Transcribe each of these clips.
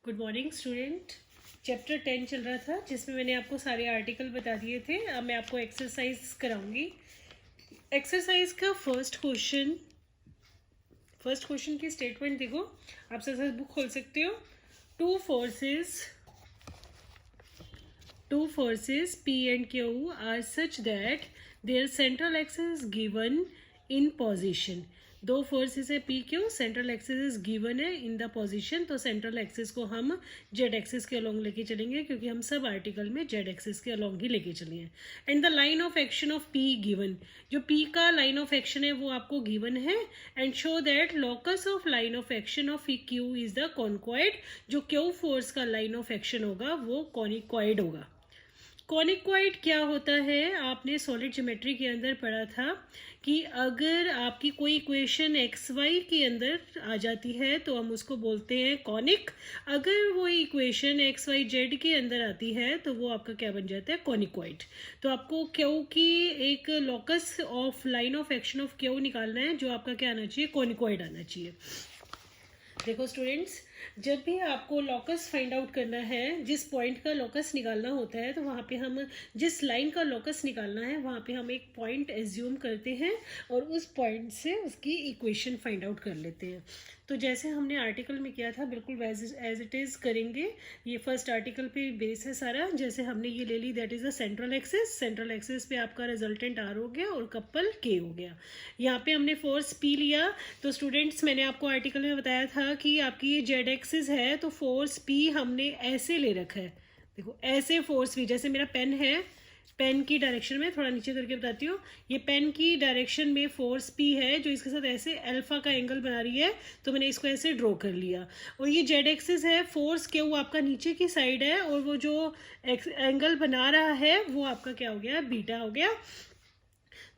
Good morning student. Chapter 10 चल रहा था जिसमें मैंने आपको सारे आर्टिकल बता दिए थे। अब मैं आपको एक्सरसाइज कराऊंगी। एक्सरसाइज का फर्स्ट क्वेश्चन की स्टेटमेंट देखो, आप साथ बुक खोल सकते हो। Two forces P and Q are such that their central axis is given in position। दो फोर्सेस है P Q, central axis is given है इन द पोजीशन। तो सेंट्रल एक्सिस को हम जेड एक्सिस के अलोंग लेके चलेंगे क्योंकि हम सब आर्टिकल में जेड एक्सिस के अलोंग ही लेके चले हैं। And the line of action of P given, जो P का लाइन ऑफ एक्शन है वो आपको गिवन है। And show that locus of line of action of Q is the conicoid. जो Q फोर्स का लाइन ऑफ एक्शन होगा वो कॉनिकॉइड होगा। कॉनिकॉइड क्या होता है, आपने सॉलिड ज्योमेट्री के अंदर पढ़ा था कि अगर आपकी कोई इक्वेशन एक्स वाई के अंदर आ जाती है तो हम उसको बोलते हैं कॉनिक। अगर वो इक्वेशन एक्स वाई जेड के अंदर आती है तो वो आपका क्या बन जाता है, कॉनिकॉइड। तो आपको क्यू की एक locus of line of action of Q निकालना है, जो आपका क्या आना चाहिए, कॉनिकॉइड आना चाहिए। देखो स्टूडेंट्स, जब भी आपको लॉकस फाइंड आउट करना है, जिस पॉइंट का लॉकस निकालना होता है, तो वहाँ पे हम जिस लाइन का लॉकस निकालना है वहाँ पे हम एक पॉइंट एज्यूम करते हैं और उस पॉइंट से उसकी इक्वेशन फाइंड आउट कर लेते हैं। तो जैसे हमने आर्टिकल में किया था बिल्कुल एज इट इज़ करेंगे। ये फर्स्ट आर्टिकल पे बेस है सारा। जैसे हमने ये ले ली, that is the central axis. Central axis पे आपका रिजल्टेंट आर हो गया और कपल के हो गया। यहाँ पे हमने फोर्स पी लिया। तो स्टूडेंट्स, मैंने आपको आर्टिकल में बताया था कि आपकी ये जेड एक्सिस है तो फोर्स पी हमने ऐसे ले रखा है। देखो ऐसे फोर्स पी, जैसे मेरा पेन है, पेन की डायरेक्शन में थोड़ा नीचे करके बताती हूँ। ये पेन की डायरेक्शन में फोर्स पी है जो इसके साथ ऐसे अल्फा का एंगल बना रही है, तो मैंने इसको ऐसे ड्रॉ कर लिया। और ये जेड एक्सिस है, फोर्स क्यू आपका नीचे की साइड है और वो जो एंगल बना रहा है वो आपका क्या हो गया, बीटा हो गया।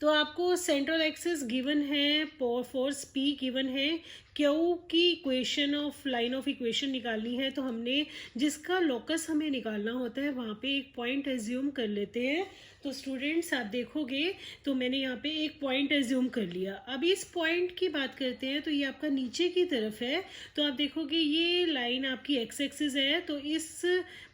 तो आपको सेंट्रल एक्सिस गिवन है, फोर्स पी गिवन है, क्यू की equation of line of equation निकालनी है। तो हमने जिसका लोकस हमें निकालना होता है वहाँ पे एक पॉइंट एज्यूम कर लेते हैं। तो स्टूडेंट्स आप देखोगे तो मैंने यहाँ पे एक पॉइंट एज्यूम कर लिया। अब इस पॉइंट की बात करते हैं तो ये आपका नीचे की तरफ है। तो आप देखोगे ये लाइन आपकी एक्स एक्सिस है, तो इस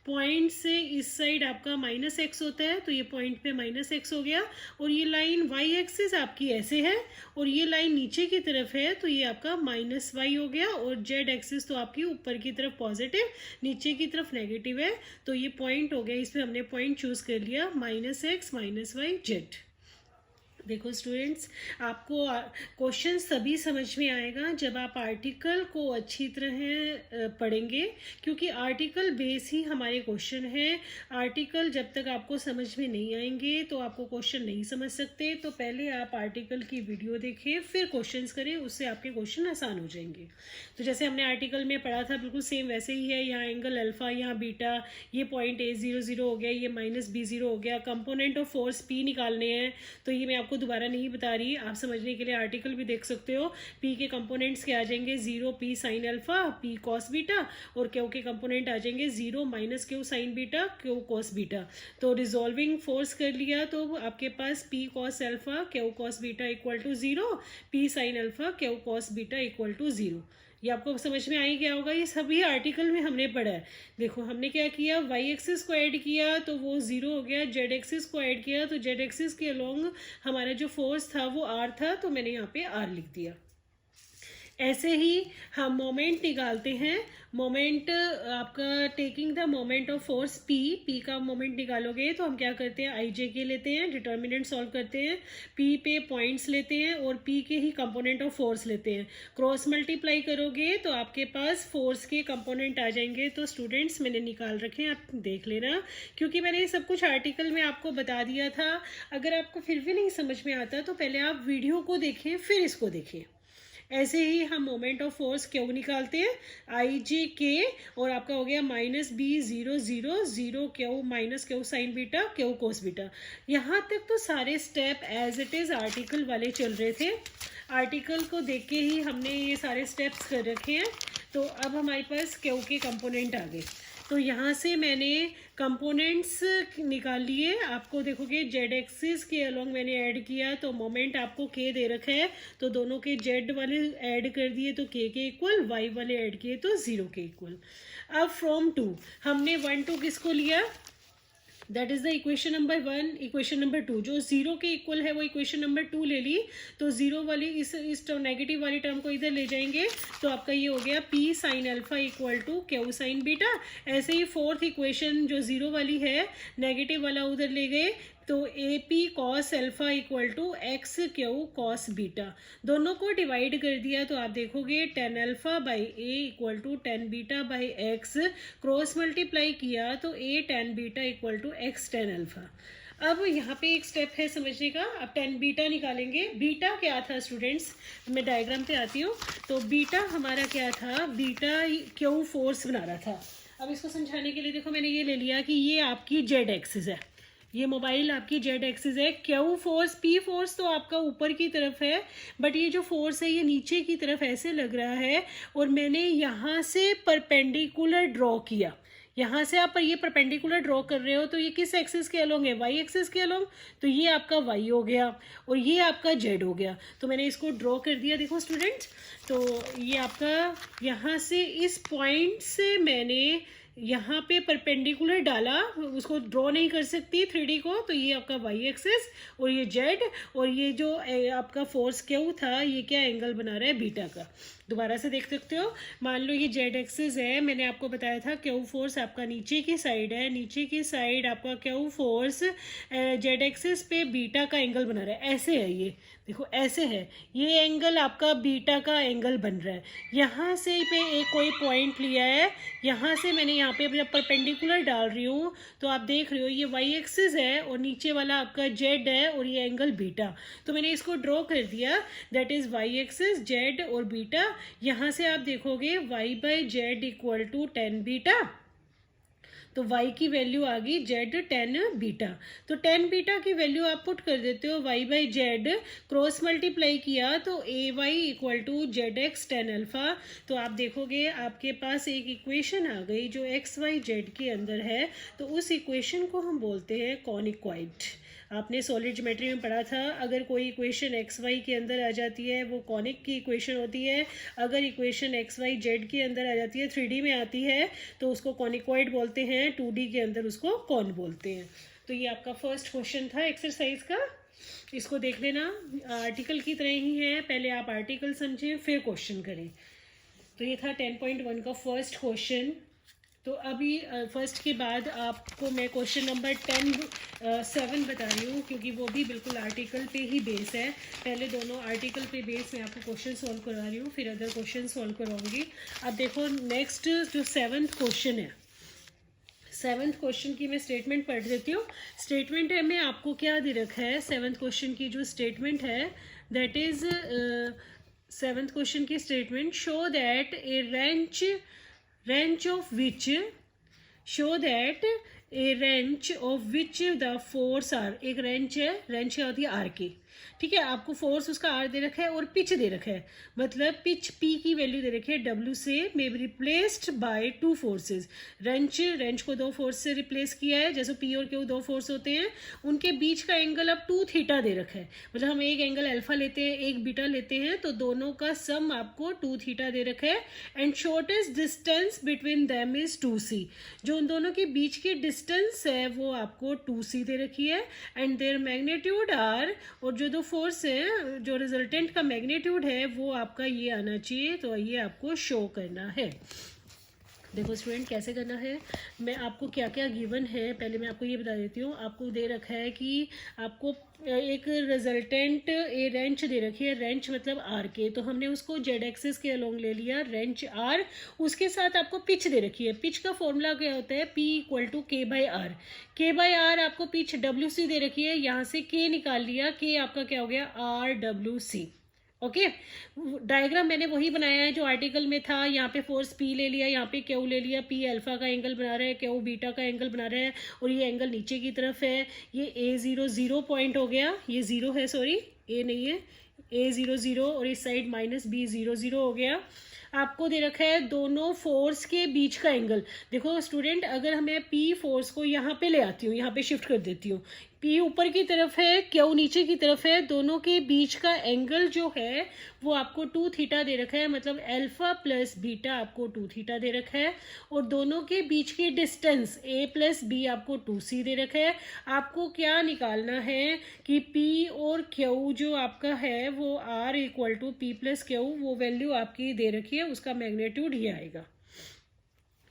पॉइंट से इस साइड आपका माइनस एक्स होता है, तो ये पॉइंट पे माइनस एक्स हो गया। और ये लाइन वाई एक्सिस आपकी ऐसे है और ये लाइन नीचे की तरफ है, तो ये आपका माइनस वाई हो गया। और जेड एक्सिस तो आपकी ऊपर की तरफ पॉजिटिव, नीचे की तरफ नेगेटिव है, तो ये पॉइंट हो गया। इसमें हमने पॉइंट चूज कर लिया, minus X minus Y Z. देखो स्टूडेंट्स, आपको क्वेश्चन तभी समझ में आएगा जब आप आर्टिकल को अच्छी तरह पढ़ेंगे, क्योंकि आर्टिकल बेस ही हमारे क्वेश्चन है। आर्टिकल जब तक आपको समझ में नहीं आएंगे तो आपको क्वेश्चन नहीं समझ सकते। तो पहले आप आर्टिकल की वीडियो देखें फिर क्वेश्चंस करें, उससे आपके क्वेश्चन आसान हो जाएंगे। तो जैसे हमने आर्टिकल में पढ़ा था बिल्कुल सेम वैसे ही है। यहाँ एंगल अल्फा, यहाँ बीटा, ये पॉइंट A00 हो गया, ये माइनस B0 हो गया। कंपोनेंट ऑफ फोर्स P निकालने हैं, तो ये मैं आपको दोबारा नहीं बता रही, आप समझने के लिए आर्टिकल भी देख सकते हो। P के कंपोनेंट्स क्या आ जाएंगे, 0 P sine alpha, P cos beta. और Q के कंपोनेंट आ जाएंगे 0 minus Q sine beta, Q cos beta. तो रिजॉल्विंग फोर्स कर लिया तो आपके पास P cos alpha Q cos beta equal to 0, P sine alpha Q cos beta equal to 0। ये आपको समझ में आई क्या होगा, ये सभी आर्टिकल में हमने पढ़ा है। देखो हमने क्या किया, वाई एक्सिस को ऐड किया तो वो 0 हो गया, जेड एक्सिस को ऐड किया तो जेड एक्सिस के अलोंग हमारा जो फोर्स था वो आर था, तो मैंने यहाँ पे आर लिख दिया। ऐसे ही हम मोमेंट निकालते हैं। मोमेंट आपका taking the moment of force P का मोमेंट निकालोगे तो हम क्या करते हैं, आई जे के लेते हैं, डिटर्मिनेंट सॉल्व करते हैं, पी पे पॉइंट्स लेते हैं और पी के ही कंपोनेंट ऑफ फोर्स लेते हैं। क्रॉस मल्टीप्लाई करोगे तो आपके पास फोर्स के कंपोनेंट आ जाएंगे। तो स्टूडेंट्स मैंने निकाल रखे हैं, आप देख लेना, क्योंकि मैंने ये सब कुछ आर्टिकल में आपको बता दिया था। अगर आपको फिर भी नहीं समझ में आता तो पहले आप वीडियो को देखें फिर इसको देखें। ऐसे ही हम मोमेंट ऑफ फोर्स क्यू निकालते हैं, आई जे के, और आपका हो गया minus B0 Q minus Q sine beta Q cos beta. यहाँ तक तो सारे step as it is article वाले चल रहे थे। आर्टिकल को देख के ही हमने ये सारे स्टेप्स कर रखे हैं। तो अब हमारे पास क्यू के कंपोनेंट आ गए। तो यहाँ से मैंने कंपोनेंट्स निकाल लिए। आपको देखोगे जेड एक्सिस के अलोंग मैंने ऐड किया, तो मोमेंट आपको के दे रखा है, तो दोनों के जेड वाले ऐड कर दिए तो के इक्वल, वाई वाले ऐड किए तो 0 के इक्वल। अब फ्रॉम 2 हमने 1 2 किसको लिया, that is the equation number 1। Equation number 2 जो 0 के इक्वल है वो इक्वेशन नंबर 2 ले ली, तो 0 वाली इस नेगेटिव वाली टर्म को इधर ले जाएंगे, तो आपका ये हो गया P sine alpha equal to Q sine beta. ऐसे ही फोर्थ इक्वेशन जो 0 वाली है, नेगेटिव वाला उधर ले गए, तो A P cos alpha equal to X Q cos beta. दोनों को डिवाइड कर दिया तो आप देखोगे tan alpha by A equal to tan beta by X, cross multiply किया तो A tan beta equal to X tan alpha. अब यहाँ पे एक स्टेप है समझने का। अब टेन बीटा निकालेंगे। बीटा क्या था स्टूडेंट्स, मैं डायग्राम पे आती हूँ। तो बीटा हमारा क्या था, बीटा क्यू फोर्स बना रहा था। अब इसको समझाने के लिए देखो मैंने ये ले लिया कि ये आपकी जेड एक्सिस है, ये मोबाइल आपकी जेड एक्सिस है। क्यू फोर्स, पी फोर्स तो आपका ऊपर की तरफ है, बट ये जो फोर्स है ये नीचे की तरफ ऐसे लग रहा है, और मैंने यहाँ से परपेंडिकुलर ड्रॉ किया। यहाँ से आप ये परपेंडिकुलर ड्रॉ कर रहे हो, तो ये किस एक्सिस के अलोंग है, वाई एक्सिस के अलोंग, तो ये आपका वाई हो गया और ये आपका जेड हो गया। तो मैंने इसको ड्रॉ कर दिया, देखो स्टूडेंट्स। तो ये आपका यहाँ से इस पॉइंट से मैंने यहाँ पे परपेंडिकुलर डाला, उसको ड्रॉ नहीं कर सकती 3D को, तो ये आपका वाई एक्सिस और ये जेड, और ये जो आपका फोर्स क्यू था ये क्या एंगल बना रहा है, बीटा का। दोबारा से देख सकते हो, मान लो ये जेड एक्सिस है, मैंने आपको बताया था क्यू फोर्स आपका नीचे की साइड है, नीचे की साइड आपका क्यू फोर्स जेड एक्सिस पे बीटा का एंगल बना रहा है। ऐसे है, ये देखो ऐसे है, ये एंगल आपका बीटा का एंगल बन रहा है। यहाँ से पे एक कोई पॉइंट लिया है, यहाँ से मैंने यहाँ पे जब परपेंडिकुलर डाल रही हूँ तो आप देख रहे हो ये वाई एक्सिस है और नीचे वाला आपका जेड है और ये एंगल बीटा। तो मैंने इसको ड्रॉ कर दिया, that is Y axis Z और बीटा। यहाँ से आप देखोगे Y by Z equal to tan beta, तो y की वैल्यू आ गई जेड टेन बीटा। तो टेन बीटा की वैल्यू आप पुट कर देते हो, y by Z cross multiply किया तो A Y equal to Z X tan alpha. तो आप देखोगे आपके पास एक इक्वेशन आ गई जो एक्स वाई जेड के अंदर है, तो उस इक्वेशन को हम बोलते हैं कॉनिकॉइड। आपने सॉलिड ज्योमेट्री में पढ़ा था, अगर कोई इक्वेशन एक्स वाई के अंदर आ जाती है वो कॉनिक की इक्वेशन होती है, अगर इक्वेशन एक्स वाई जेड के अंदर आ जाती है 3D में आती है तो उसको कॉनिकॉइड बोलते हैं, 2D के अंदर उसको कॉन बोलते हैं। तो ये आपका फर्स्ट क्वेश्चन था एक्सरसाइज का, इसको देख लेना, आर्टिकल की तरह ही है, पहले आप आर्टिकल समझें फिर क्वेश्चन करें। तो ये था 10.1 का फर्स्ट क्वेश्चन। तो अभी फर्स्ट के बाद आपको मैं क्वेश्चन नंबर 7 बता रही हूँ, क्योंकि वो भी बिल्कुल आर्टिकल पे ही बेस है। पहले दोनों आर्टिकल पे बेस मैं आपको क्वेश्चन सॉल्व करवा रही हूँ, फिर अदर क्वेश्चन सॉल्व करवाऊंगी। अब देखो नेक्स्ट जो 7th क्वेश्चन है, 7th क्वेश्चन की मैं स्टेटमेंट पढ़ देती हूँ। स्टेटमेंट है में आपको क्या दे रखा है, 7th क्वेश्चन की जो स्टेटमेंट है दैट इज 7th क्वेश्चन की statement, show that A wrench of which the force are, एक रेंच है, रेंच क्या होती है आर की, ठीक है। आपको फोर्स उसका आर दे रखा है और पिच दे रखा है, मतलब पिच पी की वैल्यू दे रखी है डब्ल्यू से, may be replaced by two forces. Wrench को दो फोर्स से रिप्लेस किया है, जैसे पी और क्यू दो फोर्स होते हैं, उनके बीच का एंगल अब 2 थीटा दे रखा है, मतलब हम एक एंगल अल्फा लेते हैं एक बीटा लेते हैं, तो दोनों का सम आपको 2 थीटा दे रखा है। And shortest distance between them is 2c, जो उन दोनों के बीच की डिस्टेंस है वो आपको 2c दे रखी है। एंड देयर मैग्नीट्यूड आर, और जो दो फोर्स है जो रिजल्टेंट का मैग्नीट्यूड है वो आपका ये आना चाहिए, तो ये आपको शो करना है। देखो स्टूडेंट कैसे करना है, मैं आपको क्या क्या गिवन है पहले मैं आपको ये बता देती हूँ। आपको दे रखा है कि आपको एक रिजल्टेंट ए रेंच दे रखी है, रेंच मतलब आर के, तो हमने उसको जेड एक्सिस के अलोंग ले लिया, रेंच आर, उसके साथ आपको पिच दे रखी है। पिच का फॉर्मूला क्या होता है, पी इक्वल टू के बाई आर। के बाई आर आपको पिच डब्ल्यू सी दे रखी है, यहाँ से के निकाल लिया, के आपका क्या हो गया R W C. Okay, diagram मैंने वही बनाया है जो आर्टिकल में था। यहाँ पे फोर्स पी ले लिया, यहाँ पे क्यू ले लिया, पी अल्फा का एंगल बना रहा है, क्यू बीटा का एंगल बना रहा है, और ये एंगल नीचे की तरफ है। ये A0 0 पॉइंट हो गया, ये 0 है, सॉरी ए नहीं है, A0 0, और इस साइड -B 0 0 हो गया। आपको दे रखा है दोनों फोर्स के बीच का एंगल। देखो स्टूडेंट, अगर मैं पी फोर्स को यहाँ पे ले आती हूँ, यहाँ पे शिफ्ट कर देती हूँ, पी ऊपर की तरफ है, क्यू नीचे की तरफ है, दोनों के बीच का एंगल जो है वो आपको 2 थीटा दे रखा है, मतलब अल्फा प्लस बीटा आपको 2 थीटा दे रखा है। और दोनों के बीच की डिस्टेंस ए प्लस बी आपको 2c दे रखा है। आपको क्या निकालना है कि P और Q जो आपका है वो R equal to P plus Q, वो वैल्यू आपकी दे रखी है, उसका मैग्नीट्यूड ये आएगा।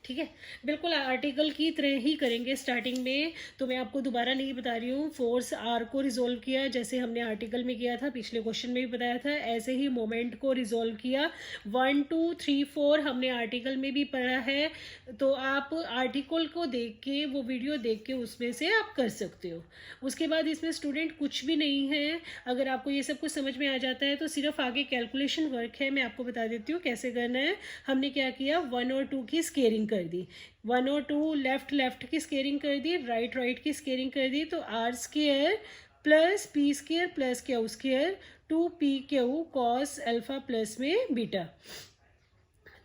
ठीक है, बिल्कुल आर्टिकल की तरह ही करेंगे स्टार्टिंग में, तो मैं आपको दोबारा नहीं बता रही हूँ। फोर्स आर को रिजोल्व किया जैसे हमने आर्टिकल में किया था, पिछले क्वेश्चन में भी बताया था, ऐसे ही मोमेंट को रिजोल्व किया। 1 2 3 4 हमने आर्टिकल में भी पढ़ा है, तो आप आर्टिकल को देख के, वो वीडियो देख के उसमें से आप कर सकते हो। उसके बाद इसमें स्टूडेंट कुछ भी नहीं है, अगर आपको ये सब कुछ समझ में आ जाता है तो सिर्फ आगे कैलकुलेशन वर्क है। मैं आपको बता देती हूँ कैसे करना है। हमने क्या किया, 1 और 2 की स्केयरिंग कर दी, 1 और 2 लेफ्ट की स्केयरिंग कर दी, राइट की स्केयरिंग कर दी, तो R square plus P square plus Q square 2pq cos alpha plus में बीटा,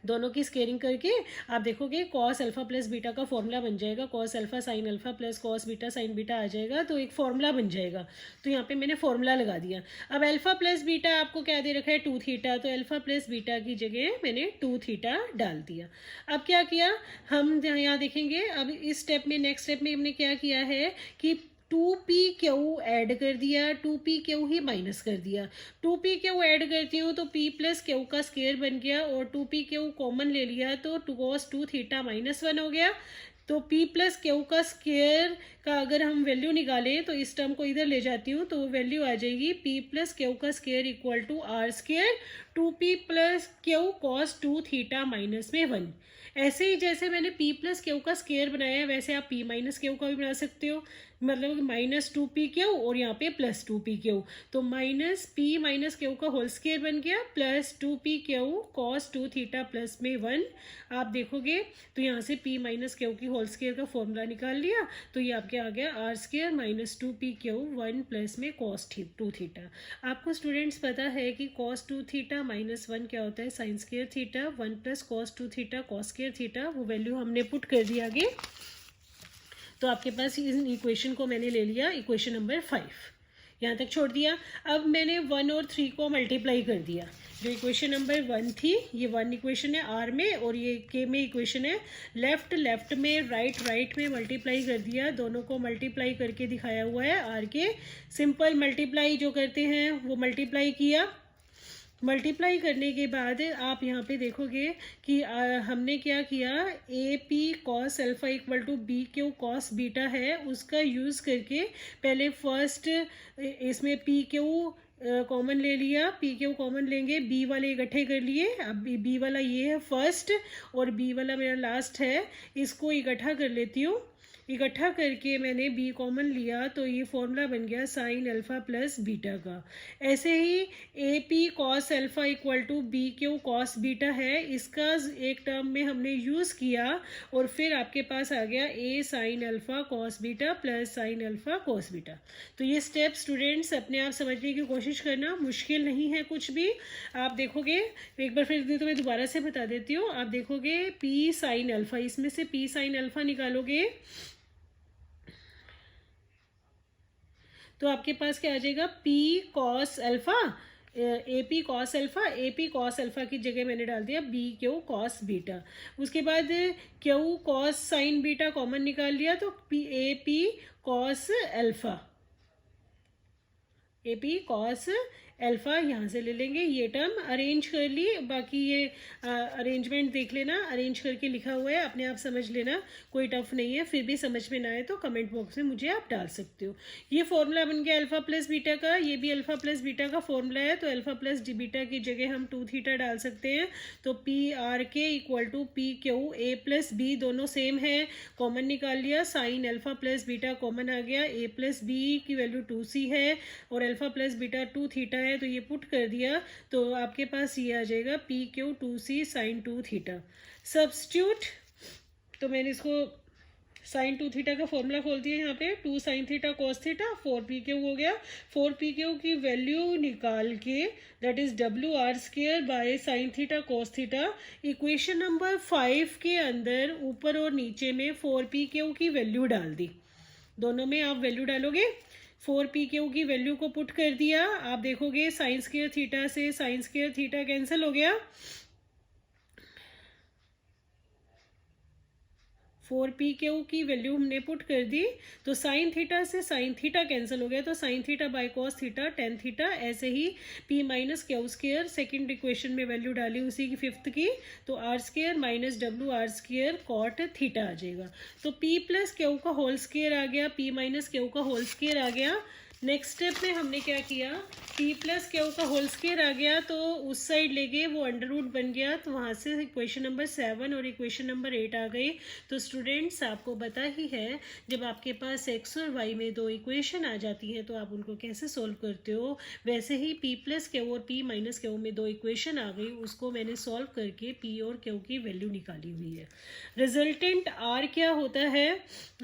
दोनों की स्केयरिंग करके आप देखोगे कॉस अल्फा प्लस बीटा का फॉर्मूला बन जाएगा, cos alpha sine alpha plus cos beta sine beta आ जाएगा, तो एक फॉर्मूला बन जाएगा। तो यहाँ पे मैंने फॉर्मूला लगा दिया। अब अल्फा प्लस बीटा आपको क्या दे रखा है, 2 थीटा, तो अल्फा प्लस बीटा की जगह मैंने 2 थीटा डाल दिया। अब क्या किया, हम यहाँ देखेंगे, अब इस स्टेप में, नेक्स्ट स्टेप में हमने क्या किया है कि 2pq ऐड कर दिया, 2pq ही माइनस कर दिया। 2pq ऐड करती हूँ तो p प्लस क्यू का स्केयर बन गया, और 2pq कॉमन ले लिया तो cos 2 थीटा -1 हो गया। तो p प्लस क्यू का स्केयर का अगर हम वैल्यू निकालें तो इस टर्म को इधर ले जाती हूँ, तो वैल्यू आ जाएगी p प्लस क्यू का square equal to R square 2p plus Q cos 2 theta -1। ऐसे ही जैसे मैंने p प्लस क्यू का स्केयर बनाया है, वैसे आप p माइनस क्यू का भी बना सकते हो, मतलब -2pq और यहाँ पे +2pq, तो -p माइनस क्यू का होल स्केयर बन गया +2pq cos 2 थीटा +1। आप देखोगे तो यहाँ से p माइनस क्यू की होल स्केयर का फॉर्मूला निकाल लिया, तो ये आपके आ गया आर स्केयर -2pq 1 प्लस में cos 2 थीटा। आपको स्टूडेंट्स पता है कि cos 2 थीटा -1 क्या होता है, sine square theta, 1 plus cos 2 theta cos square theta, वो वैल्यू हमने पुट कर दी आगे। तो आपके पास इस इक्वेशन को मैंने ले लिया, इक्वेशन नंबर 5 यहाँ तक छोड़ दिया। अब मैंने 1 और 3 को मल्टीप्लाई कर दिया। जो इक्वेशन नंबर 1 थी, ये 1 इक्वेशन है आर में, और ये के में इक्वेशन है। लेफ्ट में, राइट में मल्टीप्लाई कर दिया, दोनों को मल्टीप्लाई करके दिखाया हुआ है आर के। सिंपल मल्टीप्लाई जो करते हैं वो मल्टीप्लाई किया। मल्टीप्लाई करने के बाद आप यहाँ पे देखोगे कि हमने क्या किया, A P cos alpha equal to B Q cos beta है, उसका यूज़ करके पहले फर्स्ट इसमें पी क्यू कॉमन ले लिया, पी क्यू कॉमन लेंगे, बी वाले इकट्ठे कर लिए। अब बी वाला ये है फर्स्ट और बी वाला मेरा लास्ट है, इसको इकट्ठा कर लेती हूँ। इकट्ठा करके मैंने b कॉमन लिया, तो ये फॉर्मूला बन गया साइन अल्फा प्लस बीटा का। ऐसे ही A P cos alpha equal to B Q cos beta है, इसका एक टर्म में हमने यूज़ किया, और फिर आपके पास आ गया A sine alpha cos beta plus sine alpha cos beta. तो ये स्टेप स्टूडेंट्स अपने आप समझने की कोशिश करना, मुश्किल नहीं है कुछ भी। आप देखोगे, एक बार फिर तो मैं दोबारा से बता देती हूँ। आप देखोगे पी साइन अल्फा, इसमें से पी साइन अल्फा निकालोगे तो आपके पास क्या आ जाएगा, p कॉस अल्फा, ए पी कॉस अल्फा की जगह मैंने डाल दिया बी क्यू कॉस बीटा। उसके बाद Q cos sine beta common निकाल लिया, तो A P cos alpha, A P cos alpha यहाँ से ले लेंगे। ये टर्म अरेंज कर ली, बाकी ये अरेंजमेंट देख लेना, अरेंज करके लिखा हुआ है, अपने आप समझ लेना, कोई टफ नहीं है। फिर भी समझ में ना आए तो कमेंट बॉक्स में मुझे आप डाल सकते हो। ये फॉर्मूला बन गया अल्फा प्लस बीटा का, ये भी अल्फा प्लस बीटा का फॉर्मूला है, तो अल्फा प्लस बीटा की जगह हम 2 थीटा डाल सकते हैं। तो P R K equal to P Q, A plus B दोनों सेम है, कॉमन निकाल लिया, sine alpha plus beta common आ गया, ए प्लस बी की वैल्यू 2c है और अल्फा प्लस बीटा 2 थीटा है, तो ये पुट कर दिया, तो आपके पास ये आ जाएगा P Q 2c sine 2 theta. Substitute, तो मैंने इसको साइन 2 थीटा का फॉर्मूला खोल दिया यहाँ पे, 2 sine theta cos theta, 4 P Q हो गया। 4 पी क्यू की वैल्यू निकाल के that is W R square by sine theta cos theta. Equation number 5 के अंदर ऊपर और नीचे में 4 पी क्यू की वैल्यू डाल दी, दोनों में आप वैल्यू डालोगे। 4 पी क्यू की वैल्यू को पुट कर दिया, आप देखोगे साइन स्क्र थीटा से साइन स्क्र थीटा कैंसिल हो गया। 4 पी क्यू की वैल्यू हमने पुट कर दी, तो साइन थीटा से साइन थीटा कैंसिल हो गया, तो sine theta by cos theta tan theta. ऐसे ही P minus Q square second equation में वैल्यू डाली उसी की फिफ्थ की, तो R square minus W R square cot theta आ जाएगा। तो पी प्लस क्यू का होल स्क्र आ गया, पी माइनस क्यू का होल स्क्र आ गया। नेक्स्ट स्टेप में हमने क्या किया, पी प्लस क्यू का होल स्क्र आ गया तो उस साइड ले गए, वो अंडर रूट बन गया, तो वहाँ से इक्वेशन नंबर 7 और इक्वेशन नंबर 8 आ गई। तो स्टूडेंट्स आपको पता ही है, जब आपके पास एक्स और वाई में दो इक्वेशन आ जाती हैं तो आप उनको कैसे सोल्व करते हो। वैसे ही पी प्लस क्यू और पी माइनस क्यू में दो इक्वेशन आ गई, उसको मैंने सॉल्व करके पी और क्यू की वैल्यू निकाली हुई है। रिजल्टेंट आर क्या होता है,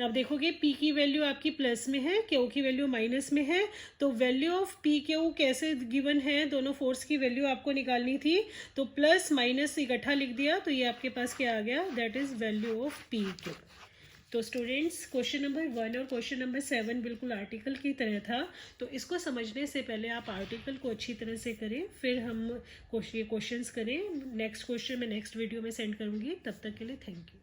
आप देखोगे पी की वैल्यू आपकी प्लस में है, क्यू की वैल्यू माइनस में है, तो वैल्यू ऑफ पी क्यू कैसे गिवन है, दोनों फोर्स की वैल्यू आपको निकालनी थी, तो प्लस माइनस इकट्ठा लिख दिया, तो ये आपके पास क्या आ गया, that is value of P Q. तो स्टूडेंट्स क्वेश्चन नंबर 1 और क्वेश्चन नंबर 7 बिल्कुल आर्टिकल की तरह था, तो इसको समझने से पहले आप आर्टिकल को अच्छी तरह से करें, फिर हम क्वेश्चंस करें। नेक्स्ट क्वेश्चन मैं नेक्स्ट वीडियो में सेंड करूँगी, तब तक के लिए थैंक यू।